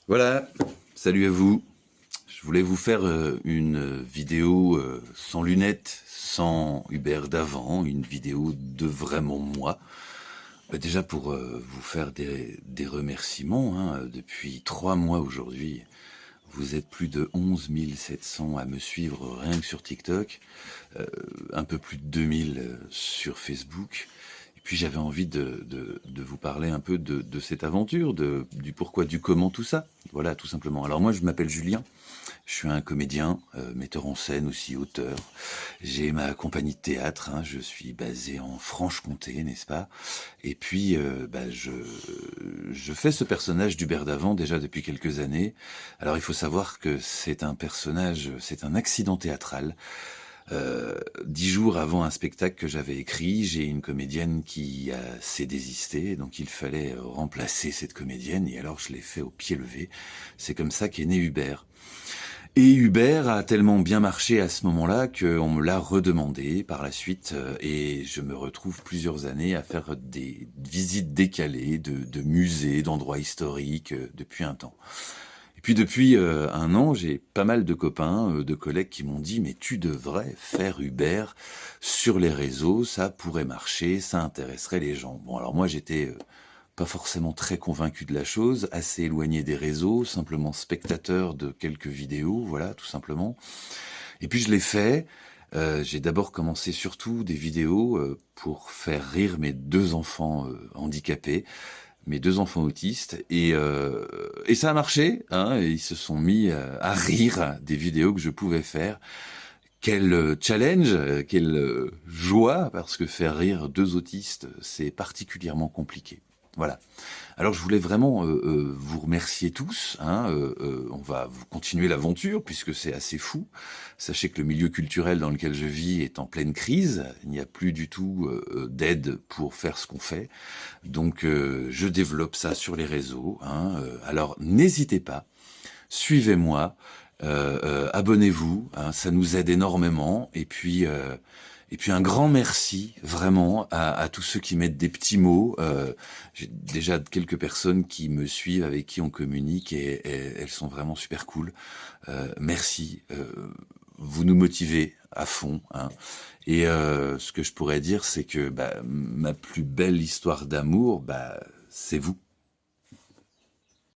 Voilà, salut à vous. Je voulais vous faire une vidéo sans lunettes, sans Hubert d'avant, une vidéo de vraiment moi. Déjà pour vous faire des remerciements, hein, depuis 3 mois aujourd'hui, vous êtes plus de 11 700 à me suivre rien que sur TikTok, un peu plus de 2000 sur Facebook. Et puis j'avais envie de vous parler un peu de cette aventure, du pourquoi, du comment, tout ça. Voilà, tout simplement. Alors moi, je m'appelle Julien, je suis un comédien, metteur en scène aussi, auteur. J'ai ma compagnie de théâtre, hein, je suis basé en Franche-Comté, n'est-ce pas? Et puis, je fais ce personnage d'Hubert Davant déjà depuis quelques années. Alors il faut savoir que c'est un personnage, c'est un accident théâtral. 10 jours avant un spectacle que j'avais écrit, j'ai une comédienne qui s'est désistée, donc il fallait remplacer cette comédienne, et alors je l'ai fait au pied levé. C'est comme ça qu'est né Hubert. Et Hubert a tellement bien marché à ce moment-là qu'on me l'a redemandé par la suite, et je me retrouve plusieurs années à faire des visites décalées de musées, d'endroits historiques depuis un temps. Et puis depuis un an, j'ai pas mal de copains, de collègues qui m'ont dit « Mais tu devrais faire Hubert sur les réseaux, ça pourrait marcher, ça intéresserait les gens. » Bon, alors moi j'étais pas forcément très convaincu de la chose, assez éloigné des réseaux, simplement spectateur de quelques vidéos, voilà, tout simplement. Et puis je l'ai fait. J'ai d'abord commencé surtout des vidéos pour faire rire mes deux enfants handicapés, mes deux enfants autistes, et ça a marché, hein, et ils se sont mis à rire des vidéos que je pouvais faire. Quel challenge, quelle joie, parce que faire rire deux autistes, c'est particulièrement compliqué. Voilà. Alors je voulais vraiment vous remercier tous, hein, on va vous continuer l'aventure puisque c'est assez fou. Sachez que le milieu culturel dans lequel je vis est en pleine crise, il n'y a plus du tout d'aide pour faire ce qu'on fait. Donc je développe ça sur les réseaux, hein, alors n'hésitez pas, suivez-moi, abonnez-vous, hein, ça nous aide énormément. Et puis un grand merci vraiment à tous ceux qui mettent des petits mots. J'ai déjà quelques personnes qui me suivent, avec qui on communique, et elles sont vraiment super cool. Merci, vous nous motivez à fond, hein. Et ce que je pourrais dire, c'est que ma plus belle histoire d'amour, c'est vous.